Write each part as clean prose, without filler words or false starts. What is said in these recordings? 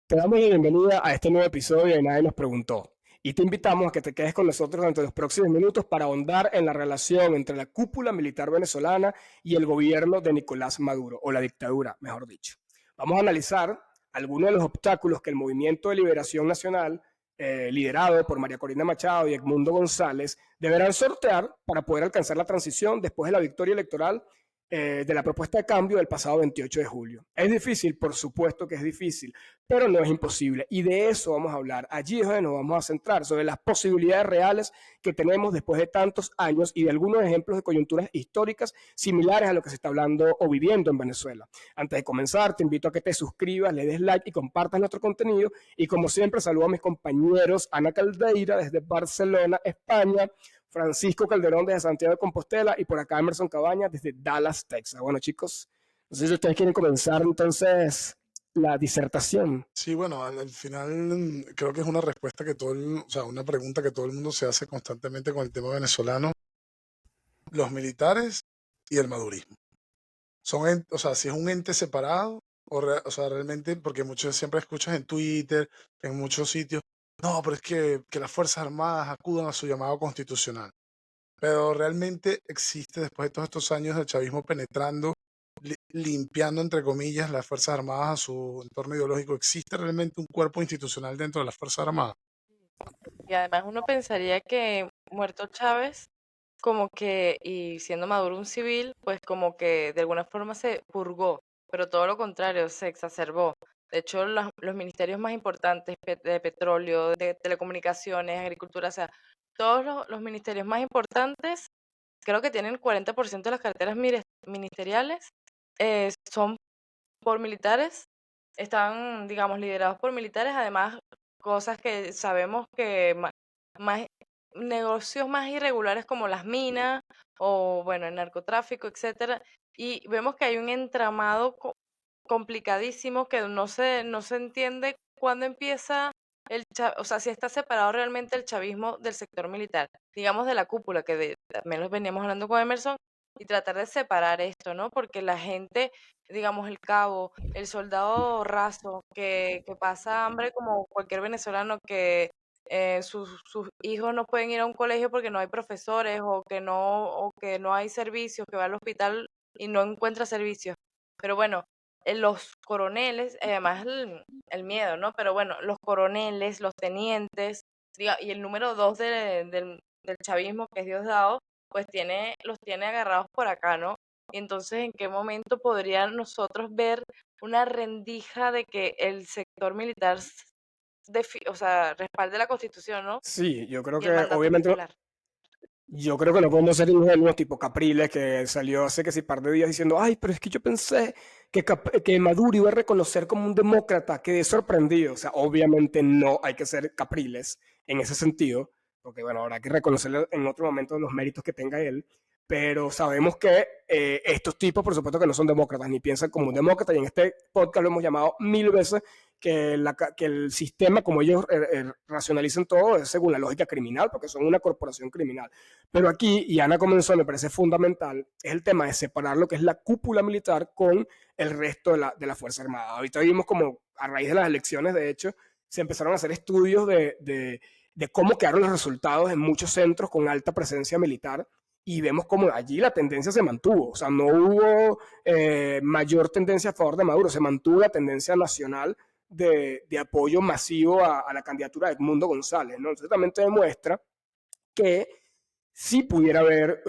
Te damos la bienvenida a este nuevo episodio de Nadie nos preguntó y te invitamos a que te quedes con nosotros durante los próximos minutos para ahondar en la relación entre la cúpula militar venezolana y el gobierno de Nicolás Maduro, o la dictadura, mejor dicho. Vamos a analizar algunos de los obstáculos que el Movimiento de Liberación Nacional, liderado por María Corina Machado y Edmundo González, deberán sortear para poder alcanzar la transición después de la victoria electoral de la propuesta de cambio del pasado 28 de julio. Es difícil, por supuesto que es difícil, pero no es imposible. Y de eso vamos a hablar. Allí es donde nos vamos a centrar, sobre las posibilidades reales que tenemos después de tantos años y de algunos ejemplos de coyunturas históricas similares a lo que se está hablando o viviendo en Venezuela. Antes de comenzar, te invito a que te suscribas, le des like y compartas nuestro contenido. Y como siempre, saludo a mis compañeros Ana Caldeira desde Barcelona, España, Francisco Calderón desde Santiago de Compostela y por acá Emerson Cabañas desde Dallas, Texas. Bueno, chicos, no sé si ustedes quieren comenzar entonces la disertación. Sí, bueno, al final creo que es una respuesta que o sea, una pregunta que todo el mundo se hace constantemente con el tema venezolano, los militares y el madurismo. O sea, si es un ente separado, o sea, realmente, porque muchos siempre escuchas en Twitter, en muchos sitios, no, pero es que las Fuerzas Armadas acudan a su llamado constitucional. Pero realmente existe, después de todos estos años del chavismo penetrando, limpiando, entre comillas, las Fuerzas Armadas a su entorno ideológico, ¿existe realmente un cuerpo institucional dentro de las Fuerzas Armadas? Y además uno pensaría que muerto Chávez, como que, y siendo Maduro un civil, pues como que de alguna forma se purgó, pero todo lo contrario, se exacerbó. De hecho, los ministerios más importantes de petróleo, de telecomunicaciones, agricultura, o sea, todos los ministerios más importantes, creo que tienen 40% de las carteras ministeriales, son por militares, están, digamos, liderados por militares, además cosas que sabemos que más negocios más irregulares como las minas o bueno, el narcotráfico, etcétera, y vemos que hay un entramado complicadísimo que no se entiende cuándo empieza o sea, si está separado realmente el chavismo del sector militar, digamos de la cúpula, que también lo veníamos hablando con Emerson, y tratar de separar esto, ¿no? Porque la gente, digamos, el cabo, el soldado raso, que pasa hambre como cualquier venezolano, que sus hijos no pueden ir a un colegio porque no hay profesores o que no hay servicios, que va al hospital y no encuentra servicios. Pero bueno, los coroneles, además el miedo, ¿no? Pero bueno, los coroneles, los tenientes, y el número dos del chavismo, que es Diosdado, pues los tiene agarrados por acá, ¿no? Y entonces, ¿en qué momento podrían nosotros ver una rendija de que el sector militar, o sea, respalde la Constitución, ¿no? Sí, yo creo Y el que mandato obviamente popular. yo creo que no podemos ser ingenuos tipo Capriles que salió hace que sí par de días diciendo, ay, pero es que yo pensé que Maduro iba a reconocer como un demócrata, quedé sorprendido. O sea, obviamente no hay que ser Capriles en ese sentido, porque bueno, habrá que reconocerle en otro momento los méritos que tenga él, pero sabemos que estos tipos, por supuesto que no son demócratas, ni piensan como un demócrata, y en este podcast lo hemos llamado mil veces que el sistema, como ellos racionalizan todo, es según la lógica criminal, porque son una corporación criminal. Pero aquí, y Ana comenzó, me parece fundamental, es el tema de separar lo que es la cúpula militar con el resto de la Fuerza Armada. Ahorita vimos como a raíz de las elecciones, de hecho, se empezaron a hacer estudios de cómo quedaron los resultados en muchos centros con alta presencia militar y vemos como allí la tendencia se mantuvo, o sea, no hubo mayor tendencia a favor de Maduro, se mantuvo la tendencia nacional de apoyo masivo a la candidatura de Edmundo González, ¿no? Entonces también te demuestra que sí pudiera haber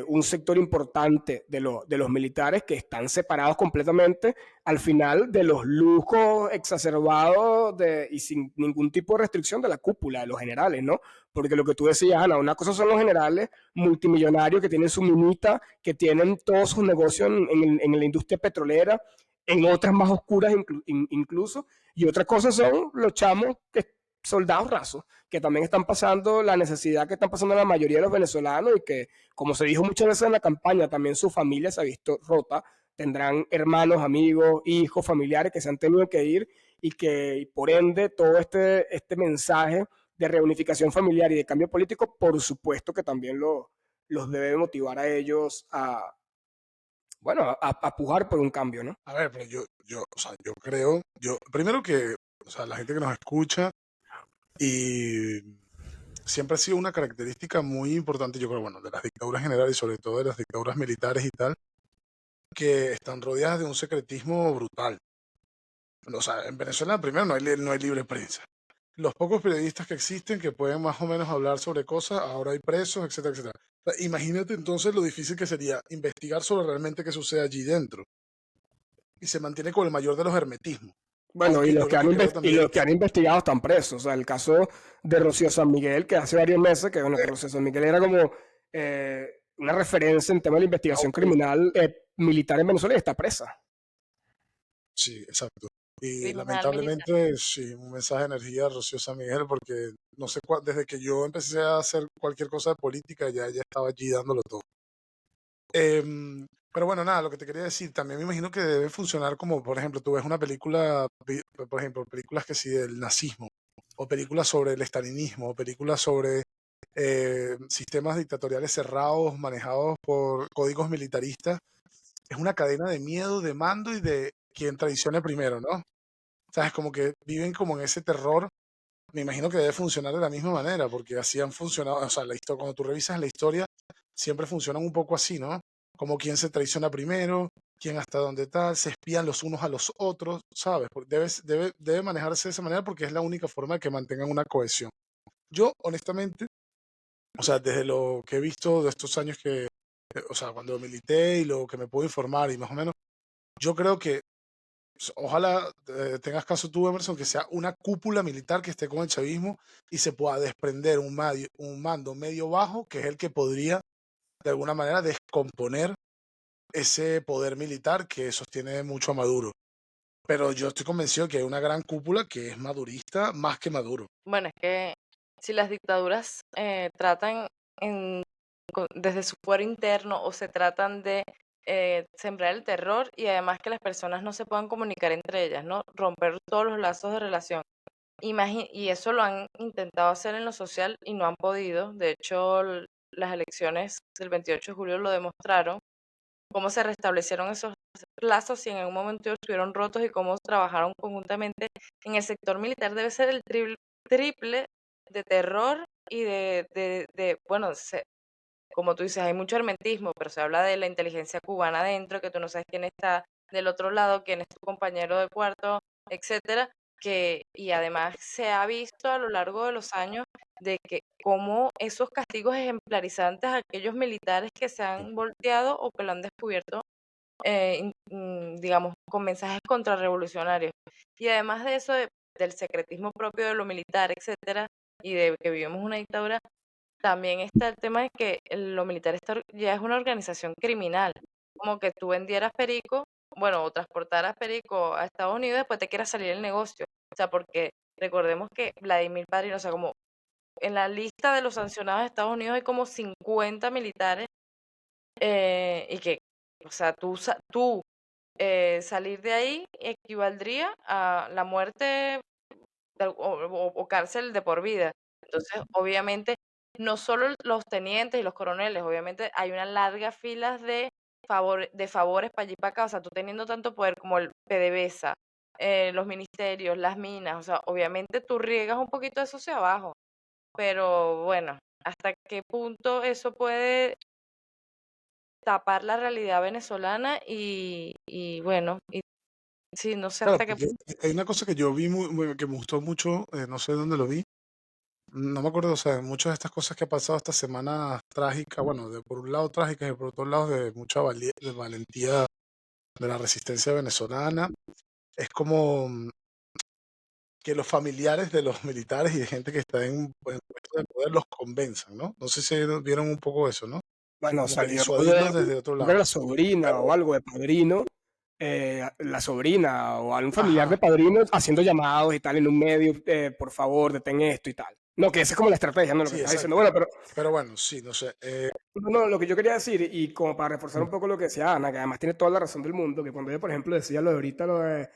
un sector importante de los militares que están separados completamente al final de los lujos exacerbados y sin ningún tipo de restricción de la cúpula, de los generales, ¿no? Porque lo que tú decías, Ana, una cosa son los generales multimillonarios que tienen su minita, que tienen todos sus negocios en la industria petrolera, en otras más oscuras incluso, y otra cosa son los chamos que soldados rasos que también están pasando la necesidad que están pasando la mayoría de los venezolanos y que, como se dijo muchas veces en la campaña, también su familia se ha visto rota, tendrán hermanos, amigos, hijos, familiares que se han tenido que ir y que por ende todo este mensaje de reunificación familiar y de cambio político, por supuesto que también los debe motivar a ellos bueno, a pujar por un cambio, ¿no? A ver, pero o sea, yo creo, primero que o sea, la gente que nos escucha, y siempre ha sido una característica muy importante, yo creo, bueno, de las dictaduras generales y sobre todo de las dictaduras militares y tal, que están rodeadas de un secretismo brutal. O sea, en Venezuela primero no hay libre prensa. Los pocos periodistas que existen que pueden más o menos hablar sobre cosas, ahora hay presos, etcétera, etcétera. O sea, imagínate entonces lo difícil que sería investigar sobre realmente qué sucede allí dentro. Y se mantiene con el mayor de los hermetismos. Bueno, y Aunque los yo que lo han, que creo también los que han investigado están presos. O sea, el caso de Rocío San Miguel, que hace varios meses, que bueno, que Rocío San Miguel era como una referencia en tema de la investigación criminal militar en Venezuela y está presa. sí, exacto. Y Criminal militar. lamentablemente, sí, un mensaje de energía a Rocío San Miguel, porque no sé desde que yo empecé a hacer cualquier cosa de política, ya ella estaba allí dándolo todo. Pero bueno, nada, lo que te quería decir, también me imagino que debe funcionar como, por ejemplo, tú ves una película, por ejemplo, películas que sí del nazismo, o películas sobre el estalinismo, o películas sobre sistemas dictatoriales cerrados manejados por códigos militaristas. Es una cadena de miedo, de mando y de quien traicione primero, ¿no? O sea, es como que viven como en ese terror. Me imagino que debe funcionar de la misma manera, porque así han funcionado, o sea, la historia, cuando tú revisas la historia, siempre funcionan un poco así, ¿no? Como quién se traiciona primero, quién hasta dónde tal, se espían los unos a los otros, ¿sabes? Debe manejarse de esa manera porque es la única forma de que mantengan una cohesión. Yo, honestamente, o sea, desde lo que he visto de estos años o sea, cuando milité y lo que me puedo informar y más o menos, yo creo que ojalá tengas caso tú, Emerson, que sea una cúpula militar que esté con el chavismo y se pueda desprender un mando medio bajo, que es el que podría de alguna manera descomponer ese poder militar que sostiene mucho a Maduro. Pero yo estoy convencido que hay una gran cúpula que es madurista más que Maduro. Bueno, es que si las dictaduras tratan desde su fuero interno o se tratan de sembrar el terror y además que las personas no se puedan comunicar entre ellas, ¿no? Romper todos los lazos de relación. Y eso lo han intentado hacer en lo social y no han podido. De hecho, las elecciones del 28 de julio lo demostraron, cómo se restablecieron esos lazos y en algún momento estuvieron rotos y cómo trabajaron conjuntamente. En el sector militar debe ser el triple de terror y bueno, como tú dices, hay mucho hermetismo, pero se habla de la inteligencia cubana adentro, que tú no sabes quién está del otro lado, quién es tu compañero de cuarto, etcétera, y además se ha visto a lo largo de los años de que cómo esos castigos ejemplarizantes a aquellos militares que se han volteado o que lo han descubierto, digamos, con mensajes contrarrevolucionarios. Y además de eso, del secretismo propio de lo militar, etcétera, y de que vivimos una dictadura, también está el tema de que lo militar ya es una organización criminal, como que tú vendieras perico, bueno, o transportaras perico a Estados Unidos y después te quieras salir el negocio. O sea, porque recordemos que Vladimir Padrino, o sea, como en la lista de los sancionados de Estados Unidos hay como 50 militares y que, o sea, tú salir de ahí equivaldría a la muerte o cárcel de por vida. Entonces, obviamente, no solo los tenientes y los coroneles, obviamente hay una larga fila de favores para allí y para acá, o sea, tú teniendo tanto poder como el PDVSA, los ministerios, las minas, o sea, obviamente tú riegas un poquito eso hacia abajo, pero bueno, ¿hasta qué punto eso puede tapar la realidad venezolana? Y bueno, y sí, no sé Claro, hasta qué porque punto. hay una cosa que yo vi que me gustó mucho, no sé dónde lo vi, no me acuerdo, o sea, muchas de estas cosas que ha pasado esta semana trágica, bueno, por un lado trágicas y por otro lado de mucha de valentía de la resistencia venezolana, es como que los familiares de los militares y de gente que está en puestos de poder los convenzan, ¿no? No sé si vieron un poco eso, ¿no? Bueno, Como que salió disuadirlos desde otro creo que lado. la sobrina o Pero, algo de padrino, la sobrina o algún familiar de ajá, padrino haciendo llamados y tal en un medio, por favor, detén esto y tal. No, que esa es como la estrategia, ¿no? Lo que sí, estás diciendo. exacto. Bueno, pero Pero bueno, sí, no sé. no, no, lo que yo quería decir, y como para reforzar un poco lo que decía Ana, que además tiene toda la razón del mundo, que cuando ella, por ejemplo, decía lo de ahorita, lo de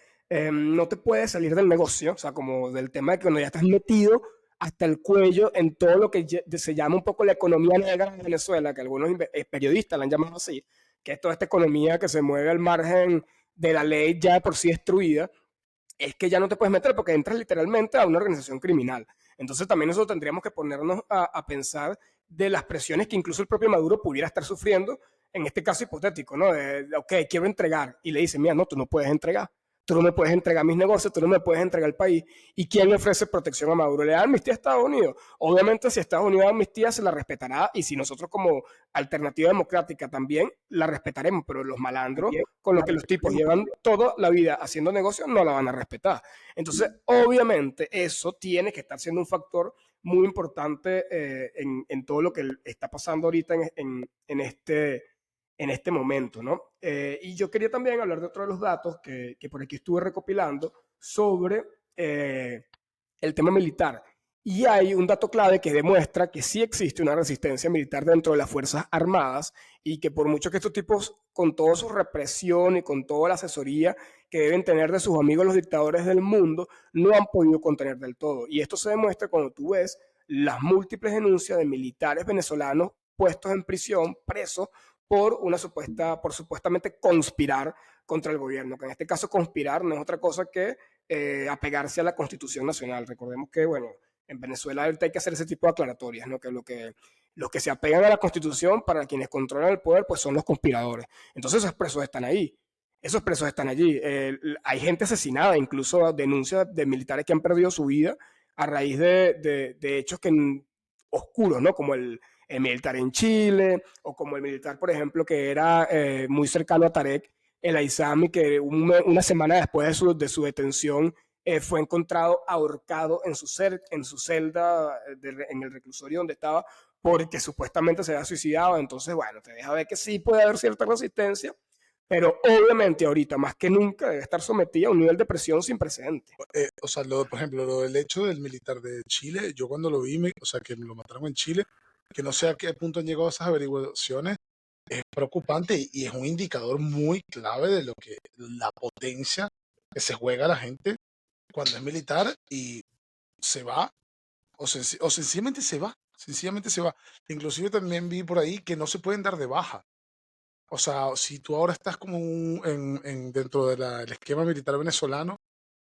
no te puedes salir del negocio, o sea, como del tema de que cuando ya estás metido hasta el cuello en todo lo que se llama un poco la economía negra de Venezuela, que algunos periodistas la han llamado así, que es toda esta economía que se mueve al margen de la ley ya por sí destruida, es que ya no te puedes meter porque entras literalmente a una organización criminal. Entonces también nosotros tendríamos que ponernos a pensar de las presiones que incluso el propio Maduro pudiera estar sufriendo en este caso hipotético, ¿no? Ok, quiero entregar. Y le dice, mira, no, tú no puedes entregar. Tú no me puedes entregar mis negocios, tú no me puedes entregar el país. ¿Y quién le ofrece protección a Maduro? ¿Le da amnistía a Estados Unidos? Obviamente, si Estados Unidos da amnistía, se la respetará. Y si nosotros como alternativa democrática también la respetaremos. Pero los malandros, con los que los tipos llevan toda la vida haciendo negocios, no la van a respetar. Entonces, obviamente, eso tiene que estar siendo un factor muy importante en todo lo que está pasando ahorita en este momento, ¿no? Y yo quería también hablar de otro de los datos que por aquí estuve recopilando sobre el tema militar. Y hay un dato clave que demuestra que sí existe una resistencia militar dentro de las Fuerzas Armadas y que por mucho que estos tipos, con toda su represión y con toda la asesoría que deben tener de sus amigos los dictadores del mundo, no han podido contener del todo. Y esto se demuestra cuando tú ves las múltiples denuncias de militares venezolanos puestos en prisión, presos, por supuestamente conspirar contra el gobierno, que en este caso conspirar no es otra cosa que apegarse a la Constitución Nacional. Recordemos que, bueno, en Venezuela hay que hacer ese tipo de aclaratorias, ¿no? Que los que se apegan a la Constitución, para quienes controlan el poder, pues son los conspiradores. Entonces esos presos están ahí. Esos presos están allí. Hay gente asesinada, incluso denuncias de militares que han perdido su vida a raíz de hechos oscuros, ¿no? Como el militar en Chile, o como el militar, por ejemplo, que era muy cercano a Tarek, el Aizami, que una semana después de su detención fue encontrado ahorcado en su celda, en el reclusorio donde estaba, porque supuestamente se había suicidado. Entonces, bueno, te deja ver que sí puede haber cierta resistencia, pero obviamente ahorita más que nunca debe estar sometida a un nivel de presión sin precedentes. O sea, por ejemplo, lo del hecho del militar de Chile, yo cuando lo vi, o sea, que lo mataron en Chile, que no sé a qué punto han llegado esas averiguaciones, es preocupante y es un indicador muy clave de lo que la potencia que se juega la gente cuando es militar y se va, o sencillamente se va, sencillamente se va. Inclusive también vi por ahí que no se pueden dar de baja. O sea, si tú ahora estás como dentro del esquema militar venezolano,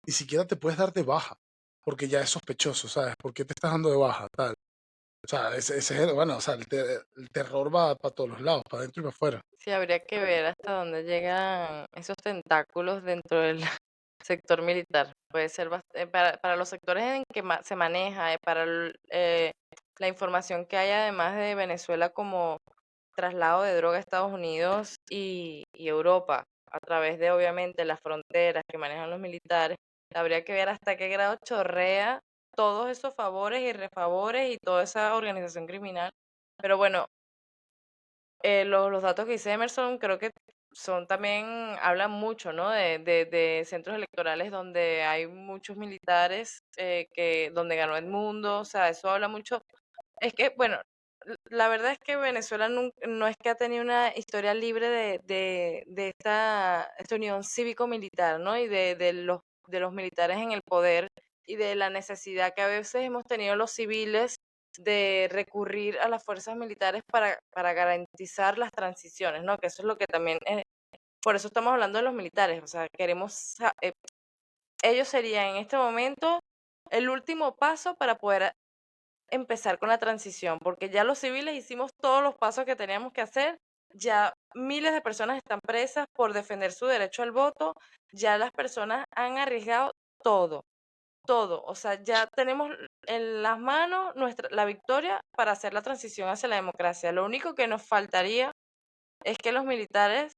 ni siquiera te puedes dar de baja, porque ya es sospechoso, ¿sabes? ¿Por qué te estás dando de baja? Tal. O sea, bueno, o sea, el terror va para todos los lados, para adentro y para afuera. Sí, habría que ver hasta dónde llegan esos tentáculos dentro del sector militar. Puede ser para los sectores en que se maneja, la información que hay además de Venezuela como traslado de droga a Estados Unidos y Europa, a través de obviamente las fronteras que manejan los militares. Habría que ver hasta qué grado chorrea todos esos favores y refavores y toda esa organización criminal. Pero bueno, los datos que dice Emerson creo que son también, hablan mucho, ¿no? De centros electorales donde hay muchos militares, donde ganó Edmundo, o sea, eso habla mucho. Es que, bueno, la verdad es que Venezuela no es que ha tenido una historia libre de esta unión cívico-militar, ¿no? Y de los militares en el poder y de la necesidad que a veces hemos tenido los civiles de recurrir a las fuerzas militares para garantizar las transiciones, ¿no? Que eso es lo que también, por eso estamos hablando de los militares, o sea, ellos serían en este momento el último paso para poder empezar con la transición, porque ya los civiles hicimos todos los pasos que teníamos que hacer, ya miles de personas están presas por defender su derecho al voto, ya las personas han arriesgado todo, todo, o sea, ya tenemos en las manos la victoria para hacer la transición hacia la democracia. Lo único que nos faltaría es que los militares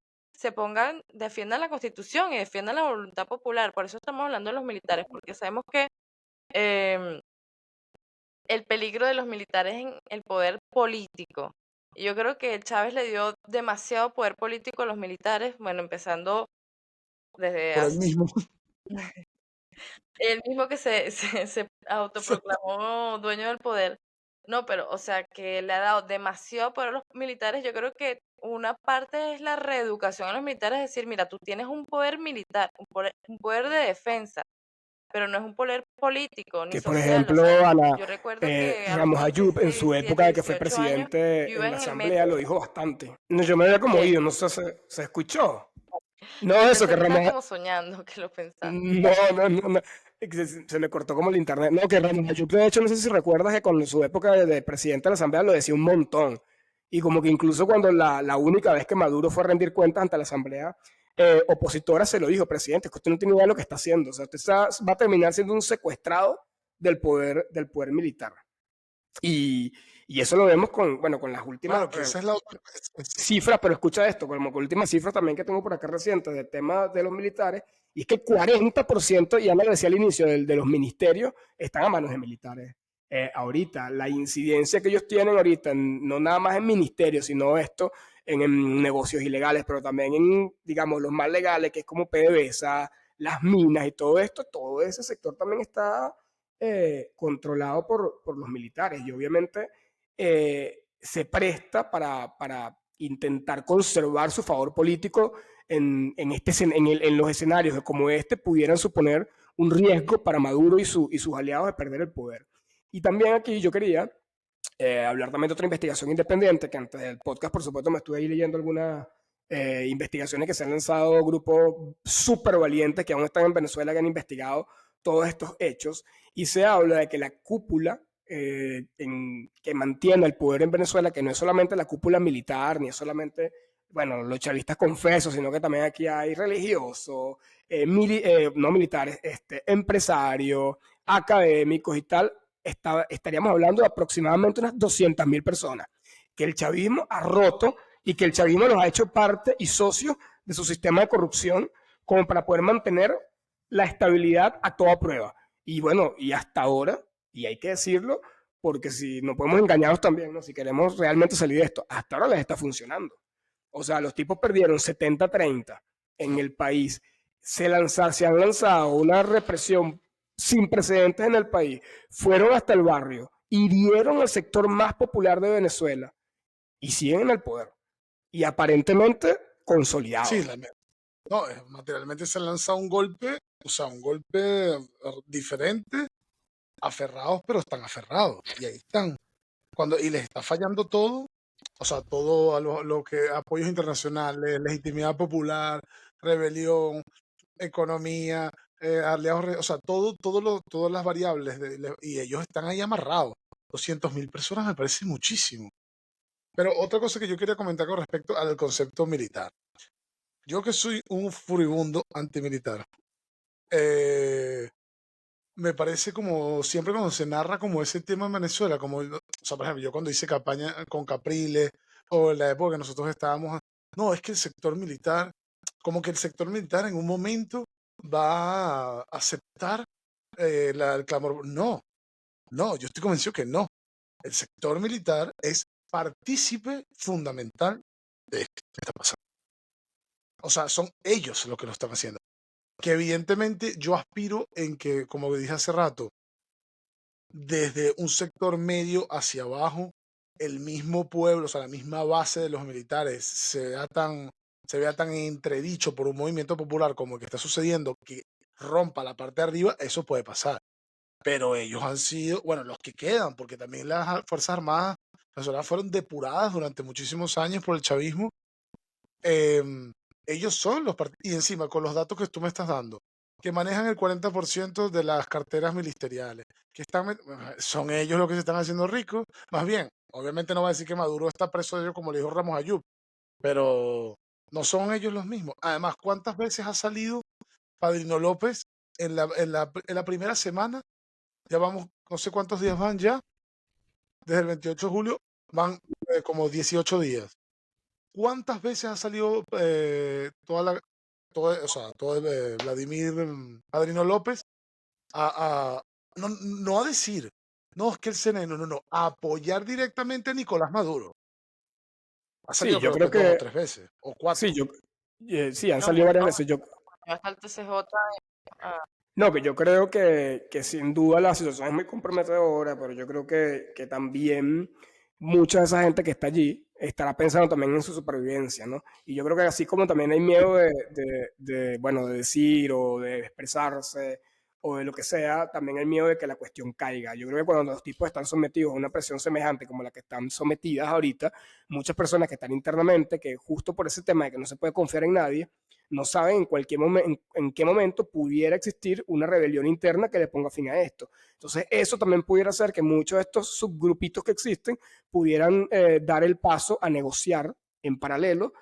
defiendan la Constitución y defiendan la voluntad popular. Por eso estamos hablando de los militares, porque sabemos que em, el peligro de los militares en el poder político. Y yo creo que Chávez le dio demasiado poder político a los militares, bueno, empezando desde Por el mismo. él mismo que se autoproclamó dueño del poder. No, pero, o sea, que le ha dado demasiado poder a los militares. Yo creo que una parte es la reeducación a los militares, es decir, mira, tú tienes un poder militar, un poder de defensa, pero no es un poder político ni Que por social. O ejemplo, sea, Ana, yo recuerdo que a los Ramos Ayub en su 17, época de que fue 18 años, presidente yo iba en la en el asamblea metro. lo dijo bastante. No, yo me había como ¿Qué? oído, no sé, se escuchó. No, eso Pensé que que estabas Ramos, como soñando, que lo pensaste. no, no, no, no. Es que se me cortó como el internet. No, que Ramos Ayub, de hecho, no sé si recuerdas que con su época de presidente de la Asamblea lo decía un montón. Y como que incluso cuando la única vez que Maduro fue a rendir cuentas ante la Asamblea opositora se lo dijo, presidente, es que usted no tiene idea de lo que está haciendo. O sea, va a terminar siendo un secuestrado del poder militar. Y, y eso lo vemos con, bueno, con las últimas Claro, que esa es la otra. cifras, pero escucha esto, como con últimas cifras también que tengo por acá recientes del tema de los militares, y es que el 40%, ya me lo decía al inicio, de los ministerios están a manos de militares. Ahorita, la incidencia que ellos tienen ahorita, no nada más en ministerios, sino esto en negocios ilegales, pero también en, digamos, los más legales, que es como PDVSA, las minas y todo esto, todo ese sector también está controlado por los militares. Y obviamente se presta para intentar conservar su favor político en los escenarios como este pudieran suponer un riesgo para Maduro y sus aliados de perder el poder. Y también aquí yo quería hablar también de otra investigación independiente, que antes del podcast, por supuesto, me estuve ahí leyendo algunas investigaciones que se han lanzado grupos súper valientes que aún están en Venezuela, que han investigado todos estos hechos, y se habla de que la cúpula que mantiene el poder en Venezuela, que no es solamente la cúpula militar, ni es solamente, bueno, los chavistas confesos, sino que también aquí hay religiosos, no militares, empresarios, académicos y tal, estaríamos hablando de aproximadamente unas 200.000 personas, que el chavismo ha roto y que el chavismo los ha hecho parte y socios de su sistema de corrupción como para poder mantener la estabilidad a toda prueba. Y bueno, y hasta ahora, y hay que decirlo, porque si no podemos engañarnos también, ¿no? Si queremos realmente salir de esto, hasta ahora les está funcionando. O sea, los tipos perdieron 70-30 en el país. Se han lanzado una represión sin precedentes en el país. Fueron hasta el barrio, hirieron al sector más popular de Venezuela y siguen en el poder. Y aparentemente Sí, consolidados. no, materialmente se lanza un golpe, o sea, un golpe diferente, aferrados, pero están aferrados. Y ahí están. Y les está fallando todo, o sea, todo a lo que apoyos internacionales, legitimidad popular, rebelión, economía, aliados, o sea, todas las variables, y ellos están ahí amarrados. 200.000 personas me parece muchísimo. Pero otra cosa que yo quería comentar con respecto al concepto militar. Yo que soy un furibundo antimilitar, eh, me parece como siempre cuando se narra como ese tema en Venezuela, o sea, por ejemplo, yo cuando hice campaña con Capriles o en la época que nosotros estábamos, no, es que el sector militar, como que el sector militar en un momento va a aceptar el clamor. No, no, yo estoy convencido que no. El sector militar es partícipe fundamental de esto que está pasando. O sea, son ellos los que lo están haciendo. Que evidentemente yo aspiro en que, como dije hace rato, desde un sector medio hacia abajo, el mismo pueblo, o sea, la misma base de los militares se vea tan entredicho por un movimiento popular como el que está sucediendo, que rompa la parte de arriba, eso puede pasar. Pero ellos han sido, bueno, los que quedan, porque también las Fuerzas Armadas venezolanas fueron depuradas durante muchísimos años por el chavismo. em, Ellos son y encima con los datos que tú me estás dando, que manejan el 40% de las carteras ministeriales, son ellos los que se están haciendo ricos. Más bien, obviamente no va a decir que Maduro está preso de ellos como le dijo Ramos Ayub, pero no son ellos los mismos. Además, ¿cuántas veces ha salido Padrino López en la primera semana? Ya vamos, no sé cuántos días van ya, desde el 28 de julio, van como 18 días. ¿Cuántas veces ha salido o sea, Vladimir Padrino López a, a- no a decir, no, es que el CNE, no, no, no, a apoyar directamente a Nicolás Maduro? Ha Sí, salido yo creo creo que dos o que, tres veces, o sí, cuatro. sí, han No salido mucho, varias veces. hasta el TCJ. ah, No, que yo creo que sin duda la situación es muy comprometedora, pero yo creo que también mucha de esa gente que está allí estará pensando también en su supervivencia, ¿no? Y yo creo que así como también hay miedo bueno, de decir o de expresarse o de lo que sea, también hay miedo de que la cuestión caiga. Yo creo que cuando los tipos están sometidos a una presión semejante como la que están sometidas ahorita, muchas personas que están internamente, que justo por ese tema de que no se puede confiar en nadie, no saben en qué momento pudiera existir una rebelión interna que le ponga fin a esto. Entonces, eso también pudiera hacer que muchos de estos subgrupitos que existen pudieran dar el paso a negociar en paralelo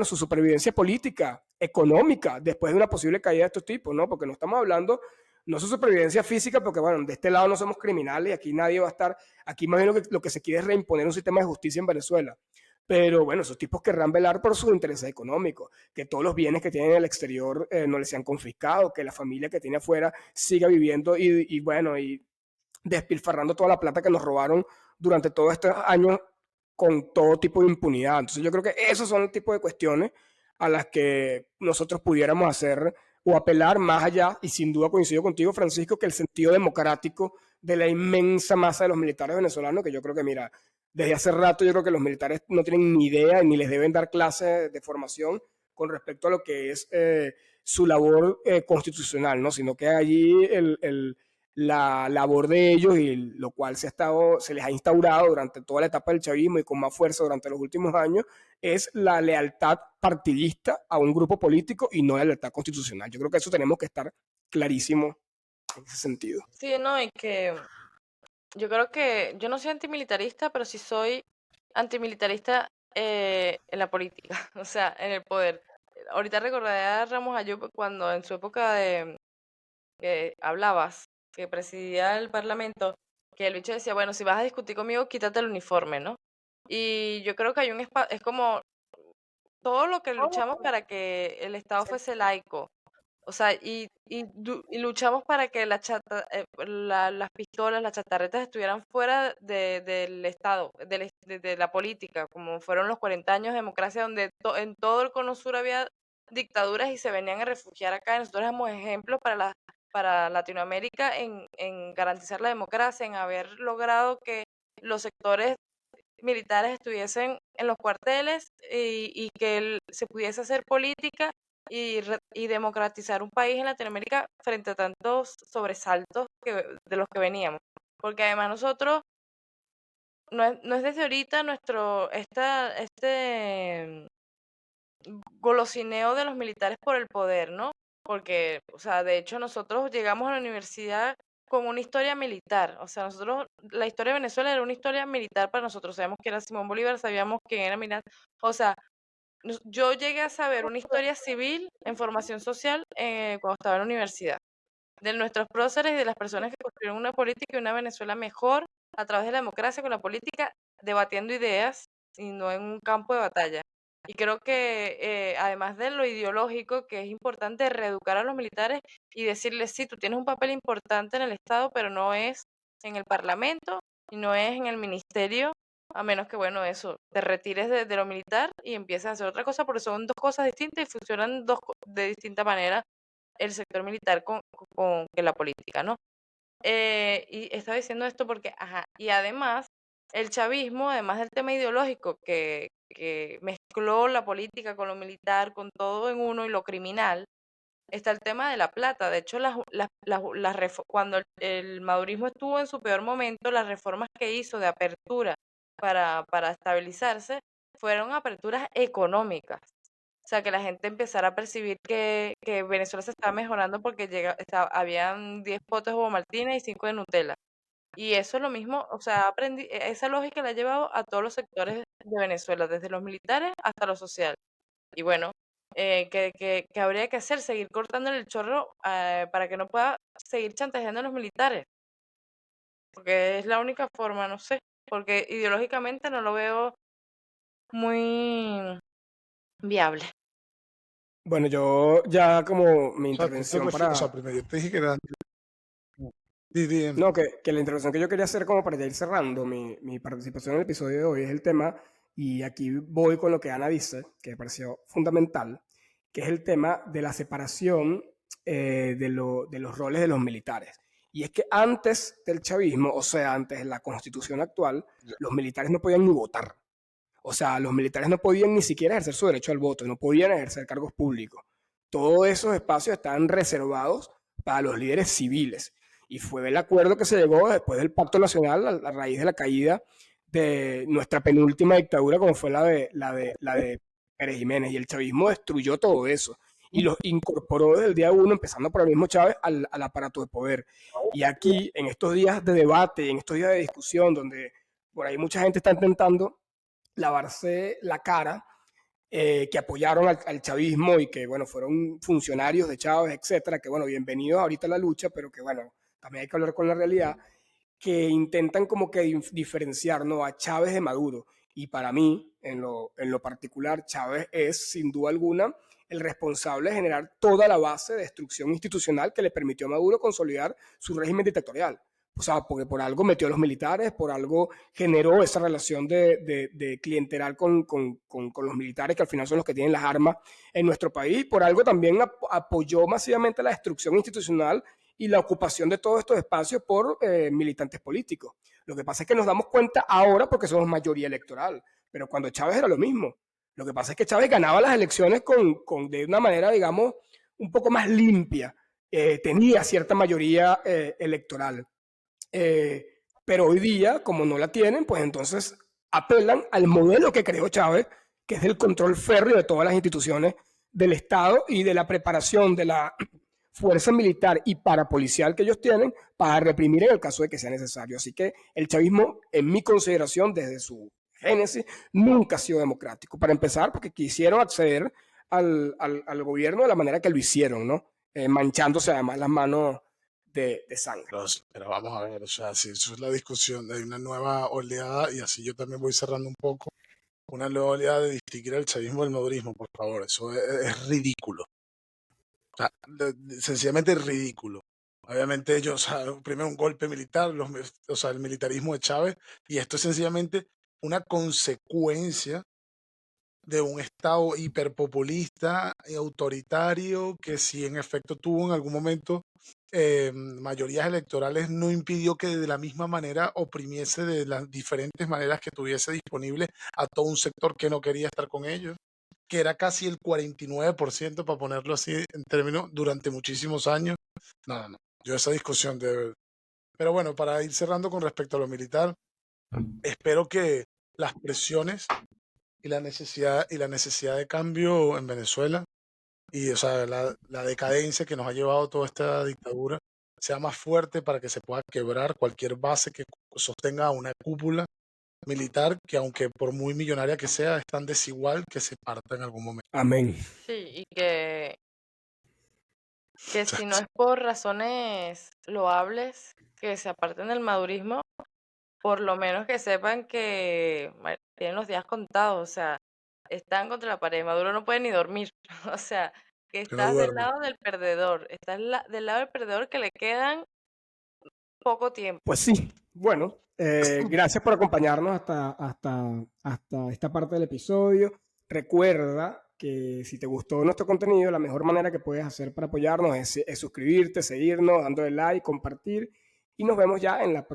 su supervivencia política, económica, después de una posible caída de estos tipos, ¿no? Porque no estamos hablando, no es su supervivencia física, porque bueno, de este lado no somos criminales y aquí nadie va a estar, aquí más bien lo que se quiere es reimponer un sistema de justicia en Venezuela. Pero bueno, esos tipos querrán velar por sus intereses económicos, que todos los bienes que tienen en el exterior no les sean confiscados, que la familia que tiene afuera siga viviendo y despilfarrando toda la plata que nos robaron durante todos estos años con todo tipo de impunidad. Entonces yo creo que esos son el tipo de cuestiones a las que nosotros pudiéramos hacer o apelar más allá, y sin duda coincido contigo, Francisco, que el sentido democrático de la inmensa masa de los militares venezolanos, que yo creo que, mira, desde hace rato yo creo que los militares no tienen ni idea ni les deben dar clases de formación con respecto a lo que es su labor constitucional, ¿no? Sino que allí la labor de ellos, y lo cual se les ha instaurado durante toda la etapa del chavismo y con más fuerza durante los últimos años, es la lealtad partidista a un grupo político y no la lealtad constitucional. Yo creo que eso tenemos que estar clarísimo en ese sentido. Sí, no, y que yo creo que yo no soy antimilitarista, pero sí soy antimilitarista en la política, o sea, en el poder. Ahorita recordé a Ramos Ayub cuando en su época de que hablabas, que presidía el Parlamento, que el bicho decía, bueno, si vas a discutir conmigo, quítate el uniforme, ¿no? Y yo creo que hay un espacio, es como todo lo que luchamos para que el Estado fuese laico, o sea, y luchamos para que las pistolas, las chatarretas estuvieran fuera del Estado, de la política, como fueron los 40 años de democracia, donde en todo el Cono Sur había dictaduras y se venían a refugiar acá. Nosotros éramos ejemplos para Latinoamérica en garantizar la democracia, en haber logrado que los sectores militares estuviesen en los cuarteles y que se pudiese hacer política y democratizar un país en Latinoamérica frente a tantos sobresaltos de los que veníamos. Porque además nosotros, no es desde ahorita este golosineo de los militares por el poder, ¿no? Porque, o sea, de hecho nosotros llegamos a la universidad con una historia militar. O sea, la historia de Venezuela era una historia militar para nosotros. Sabíamos que era Simón Bolívar, sabíamos quién era militar. O sea, yo llegué a saber una historia civil en formación social cuando estaba en la universidad, de nuestros próceres y de las personas que construyeron una política y una Venezuela mejor a través de la democracia con la política, debatiendo ideas y no en un campo de batalla. Y creo que además de lo ideológico, que es importante reeducar a los militares y decirles, sí, tú tienes un papel importante en el Estado, pero no es en el Parlamento y no es en el ministerio, a menos que, bueno, eso, te retires de lo militar y empieces a hacer otra cosa, porque son dos cosas distintas y funcionan de distinta manera el sector militar con que la política, ¿no? Y estaba diciendo esto porque, ajá, y además el chavismo, además del tema ideológico que mezcló la política con lo militar, con todo en uno y lo criminal, está el tema de la plata. De hecho, cuando el madurismo estuvo en su peor momento, las reformas que hizo de apertura para estabilizarse fueron aperturas económicas. O sea, que la gente empezara a percibir que Venezuela se estaba mejorando porque habían 10 potes de Ovaltine y 5 de Nutella. Y eso es lo mismo, o sea, esa lógica la ha llevado a todos los sectores de Venezuela, desde los militares hasta lo social. Y bueno, que habría que hacer, seguir cortándole el chorro para que no pueda seguir chantajeando a los militares, porque es la única forma, no sé, porque ideológicamente no lo veo muy viable. Bueno, yo ya como mi O sea, tú te intervención refieres, o para... sea, primero yo te dije que era... Di, di, No, que la intervención que yo quería hacer como para ya ir cerrando mi participación en el episodio de hoy es el tema, y aquí voy con lo que Ana dice, que me pareció fundamental, que es el tema de la separación de los roles de los militares. Y es que antes del chavismo, o sea, antes de la constitución actual, ya. los militares no podían ni votar. O sea, los militares no podían ni siquiera ejercer su derecho al voto, no podían ejercer cargos públicos. Todos esos espacios estaban reservados para los líderes civiles. Y fue el acuerdo que se llegó después del Pacto Nacional a raíz de la caída de nuestra penúltima dictadura, como fue la de Pérez Jiménez, y el chavismo destruyó todo eso y los incorporó desde el día uno, empezando por el mismo Chávez, al aparato de poder. Y aquí, en estos días de debate, en estos días de discusión, donde por ahí mucha gente está intentando lavarse la cara, que apoyaron al chavismo y que, bueno, fueron funcionarios de Chávez, etcétera, que, bueno, bienvenidos ahorita a la lucha, pero que, bueno, también hay que hablar con la realidad, que intentan como que diferenciar, ¿no?, a Chávez de Maduro. Y para mí, en lo particular, Chávez es, sin duda alguna, el responsable de generar toda la base de destrucción institucional que le permitió a Maduro consolidar su régimen dictatorial. O sea, porque por algo metió a los militares, por algo generó esa relación de clientelar con los militares, que al final son los que tienen las armas en nuestro país, por algo también apoyó masivamente la destrucción institucional y la ocupación de todos estos espacios por militantes políticos. Lo que pasa es que nos damos cuenta ahora porque somos mayoría electoral, pero cuando Chávez era lo mismo. Lo que pasa es que Chávez ganaba las elecciones de una manera, digamos, un poco más limpia. Tenía cierta mayoría electoral. Pero hoy día, como no la tienen, pues entonces apelan al modelo que creó Chávez, que es el control férreo de todas las instituciones del Estado y de la preparación de la fuerza militar y parapolicial que ellos tienen para reprimir en el caso de que sea necesario. Así que el chavismo, en mi consideración, desde su génesis, nunca ha sido democrático. Para empezar, porque quisieron acceder al gobierno de la manera que lo hicieron, ¿no? Manchándose además las manos de sangre. Pero vamos a ver, o sea, si eso es la discusión de una nueva oleada, y así yo también voy cerrando un poco, una nueva oleada de distinguir el chavismo del madurismo, por favor, eso es ridículo. O sea, sencillamente ridículo. Obviamente ellos, o sea, primero un golpe militar, o sea, el militarismo de Chávez, y esto es sencillamente una consecuencia de un Estado hiperpopulista y autoritario que si en efecto tuvo en algún momento mayorías electorales, no impidió que de la misma manera oprimiese de las diferentes maneras que tuviese disponible a todo un sector que no quería estar con ellos, que era casi el 49%, para ponerlo así en términos, durante muchísimos años. No, no, no. Yo esa discusión de... Pero bueno, para ir cerrando con respecto a lo militar, espero que las presiones y la necesidad de cambio en Venezuela y, o sea, la decadencia que nos ha llevado toda esta dictadura sea más fuerte para que se pueda quebrar cualquier base que sostenga una cúpula militar que, aunque por muy millonaria que sea, es tan desigual que se parta en algún momento. Amén. Sí, y que si no es por razones loables que se aparten del madurismo, por lo menos que sepan que tienen los días contados, o sea, están contra la pared, Maduro no puede ni dormir, o sea, que Que no estás del duerme. lado del perdedor, estás del lado del perdedor que le quedan poco tiempo. Pues sí, bueno, gracias por acompañarnos hasta esta parte del episodio. Recuerda que si te gustó nuestro contenido, la mejor manera que puedes hacer para apoyarnos es suscribirte, seguirnos, dándole like, compartir. Y nos vemos ya en el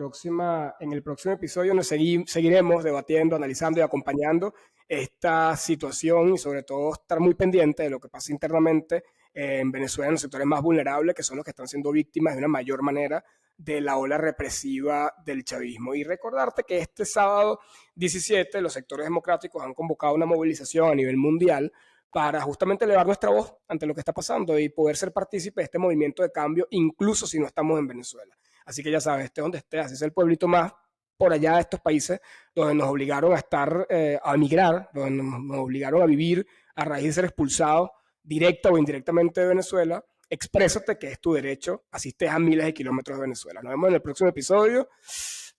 próximo episodio, donde seguiremos debatiendo, analizando y acompañando esta situación y sobre todo estar muy pendiente de lo que pasa internamente en Venezuela, en los sectores más vulnerables, que son los que están siendo víctimas de una mayor manera de la ola represiva del chavismo. Y recordarte que este sábado 17 los sectores democráticos han convocado una movilización a nivel mundial para justamente elevar nuestra voz ante lo que está pasando y poder ser partícipe de este movimiento de cambio, incluso si no estamos en Venezuela. Así que ya sabes, esté donde estés, así es el pueblito más por allá de estos países donde nos obligaron a estar, a emigrar, donde nos obligaron a vivir a raíz de ser expulsados directa o indirectamente de Venezuela. Exprésate, que es tu derecho, así estés a miles de kilómetros de Venezuela. Nos vemos en el próximo episodio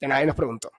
de Nadie nos preguntó.